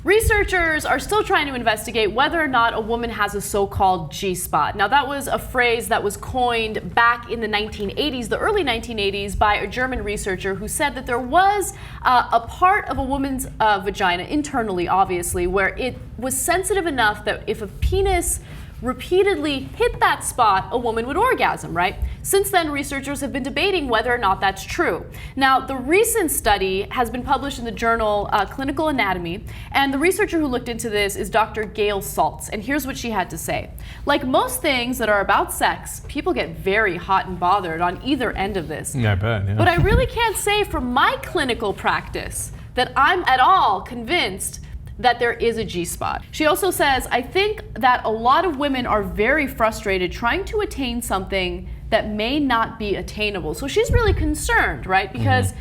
Researchers are still trying to investigate whether or not a woman has a so-called G-spot. Now, that was a phrase that was coined back in the 1980s, the early 1980s, by a German researcher who said that there was a part of a woman's vagina, internally, obviously, where it was sensitive enough that if a penis repeatedly hit that spot, a woman would orgasm, right? Since then, researchers have been debating whether or not that's true. Now, the recent study has been published in the journal Clinical Anatomy, and the researcher who looked into this is Dr. Gail Saltz, and here's what she had to say. Like most things that are about sex, people get very hot and bothered on either end of this. Yeah, I bet, yeah. But I really can't say from my clinical practice that I'm at all convinced that there is a G-spot. She also says, I think that a lot of women are very frustrated trying to attain something that may not be attainable. So she's really concerned, right? Because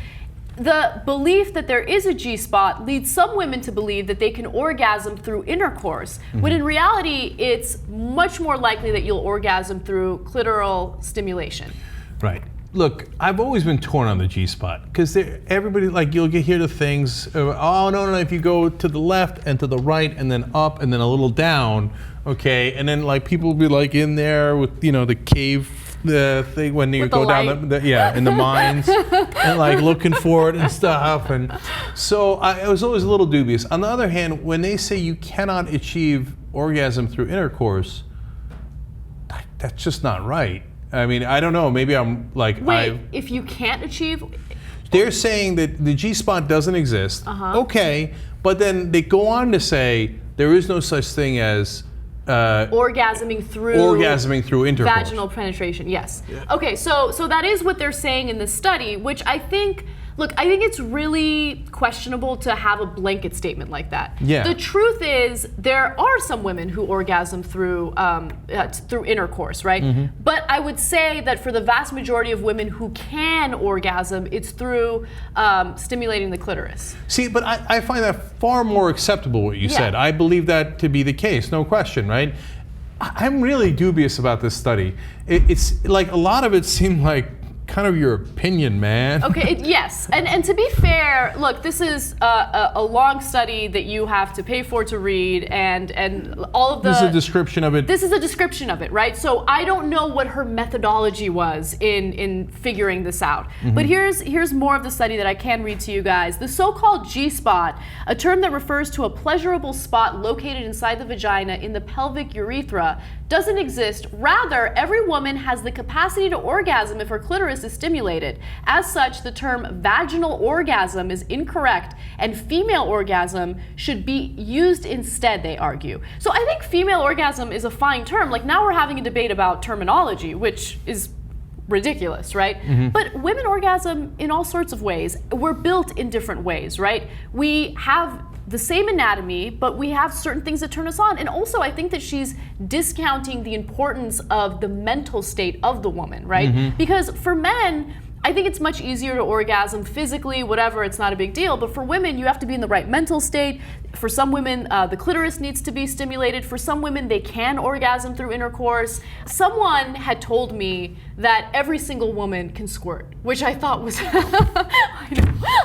the belief that there is a G-spot leads some women to believe that they can orgasm through intercourse, when in reality, it's much more likely that you'll orgasm through clitoral stimulation. Right. Look, I've always been torn on the G-spot because everybody, like, you'll hear the things, oh, no, if you go to the left and to the right and then up and then a little down, okay, and then like people will be like in there with, you know, the cave thing when you go down in the mines and like looking for it and stuff. And so I was always a little dubious. On the other hand, when they say you cannot achieve orgasm through intercourse, that's just not right. I mean, I don't know. Maybe I'm like... Wait, if you can't achieve... They're saying that the G-spot doesn't exist. Okay, but then they go on to say there is no such thing as... orgasming through intercourse. Vaginal penetration, yes. Yeah. Okay, so that is what they're saying in this study, which I think... Look, I think it's really questionable to have a blanket statement like that. Yeah. The truth is, there are some women who orgasm through intercourse, right? But I would say that for the vast majority of women who can orgasm, it's through stimulating the clitoris. See, but I find that far more acceptable, what you said. I believe that to be the case, no question, right? I'm really dubious about this study. It's like a lot of it seemed like kind of your opinion, man. Okay, yes. And to be fair, look, this is a long study that you have to pay for to read, and all of the... This is a description of it. This is a description of it, right? So I don't know what her methodology was in figuring this out. But here's more of the study that I can read to you guys. The so-called G-spot, a term that refers to a pleasurable spot located inside the vagina in the pelvic urethra, doesn't exist. Rather, every woman has the capacity to orgasm if her clitoris is stimulated. As such, the term vaginal orgasm is incorrect, and female orgasm should be used instead, they argue. So I think female orgasm is a fine term. Like, now we're having a debate about terminology, which is ridiculous, right? But women orgasm in all sorts of ways. We're built in different ways, right? We have the same anatomy, but we have certain things that turn us on. And also, I think that she's discounting the importance of the mental state of the woman, right? Because for men, I think it's much easier to orgasm physically, whatever, it's not a big deal. But for women, you have to be in the right mental state. For some women, the clitoris needs to be stimulated. For some women, they can orgasm through intercourse. Someone had told me that every single woman can squirt, which I thought was...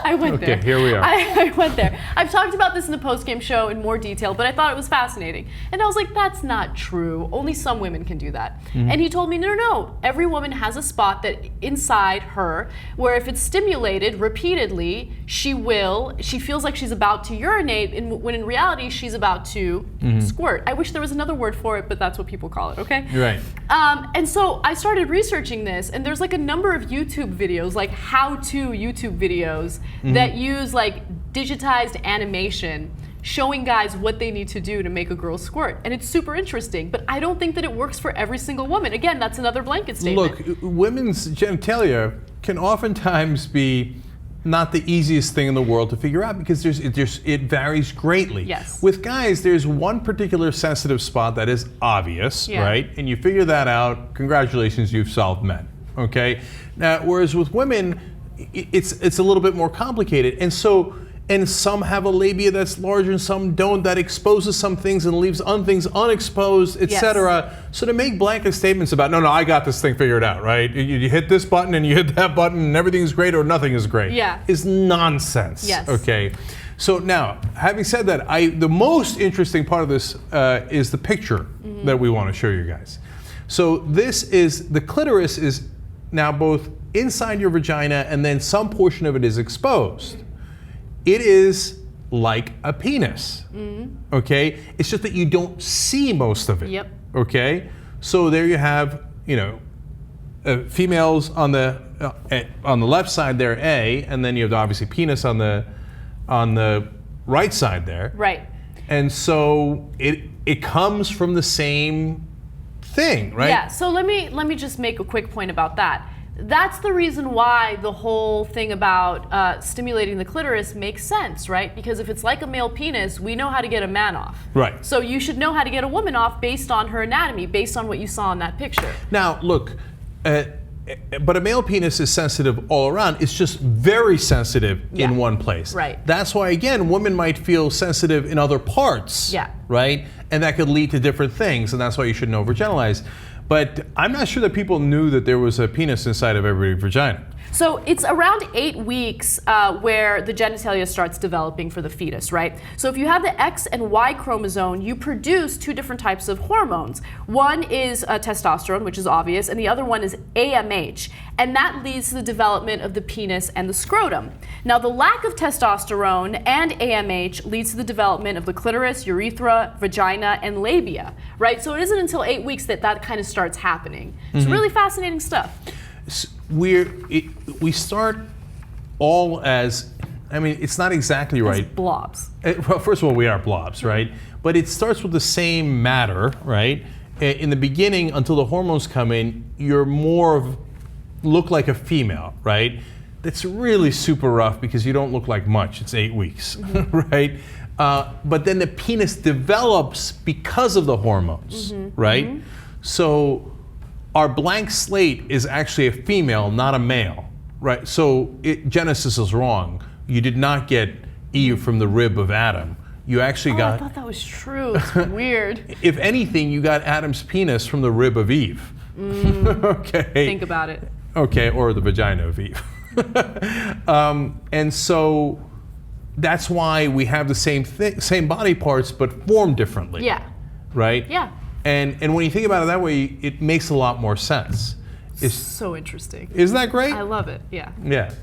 I went there. Okay, here we are. I went there. I've talked about this in the post-game show in more detail, but I thought it was fascinating. And I was like, that's not true. Only some women can do that. And he told me, no. Every woman has a spot that inside her, where if it's stimulated repeatedly, she feels like she's about to urinate, when in reality, she's about to squirt. I wish there was another word for it, but that's what people call it, okay? Right. And so I started researching this, and there's like a number of YouTube videos, like how-to YouTube videos that use like digitized animation showing guys what they need to do to make a girl squirt. And it's super interesting, but I don't think that it works for every single woman. Again, that's another blanket statement. Look, women's genitalia can oftentimes be not the easiest thing in the world to figure out because it varies greatly. Yes. With guys, there's one particular sensitive spot that is obvious, right? And you figure that out, congratulations, you've solved men, okay? Now, whereas with women, it's a little bit more complicated. And some have a labia that's larger and some don't, that exposes some things and leaves things unexposed, etc. So to make blanket statements about, no, I got this thing figured out, right? You hit this button and you hit that button and everything's great or nothing is great, is nonsense, okay? So now, having said that, the most interesting part of this is the picture that we want to show you guys. So the clitoris is now both inside your vagina and then some portion of it is exposed. It is like a penis, okay? It's just that you don't see most of it, okay? So there you have, females on the left side there, A, and then you have obviously penis on the right side there. Right. And so it comes from the same thing, right? Yeah. So let me just make a quick point about that. That's the reason why the whole thing about stimulating the clitoris makes sense, right? Because if it's like a male penis, we know how to get a man off. Right. So you should know how to get a woman off based on her anatomy, based on what you saw in that picture. Now, look, but a male penis is sensitive all around. It's just very sensitive in one place. Right. That's why, again, women might feel sensitive in other parts. Yeah. Right? And that could lead to different things, and that's why you shouldn't overgeneralize. But I'm not sure that people knew that there was a penis inside of every vagina. So it's around 8 weeks where the genitalia starts developing for the fetus, right? So if you have the X and Y chromosome, you produce 2 different types of hormones. One is testosterone, which is obvious, and the other one is AMH. And that leads to the development of the penis and the scrotum. Now, the lack of testosterone and AMH leads to the development of the clitoris, urethra, vagina, and labia, right? So it isn't until 8 weeks that kind of starts happening. It's really fascinating stuff. We start all as, it's not exactly right. As blobs. Well, first of all, we are blobs, right? But it starts with the same matter, right? In the beginning, until the hormones come in, you're look like a female, right? That's really super rough because you don't look like much. It's 8 weeks, right? But then the penis develops because of the hormones, right? So our blank slate is actually a female, not a male, right? So Genesis is wrong. You did not get Eve from the rib of Adam. You actually got... I thought that was true. It's weird. If anything, you got Adam's penis from the rib of Eve. Okay. Think about it. Okay, or the vagina of Eve. And so that's why we have the same body parts, but formed differently. Yeah. Right? Yeah. And when you think about it that way, it makes a lot more sense. It's so interesting. Isn't that great? I love it. Yeah. Yeah.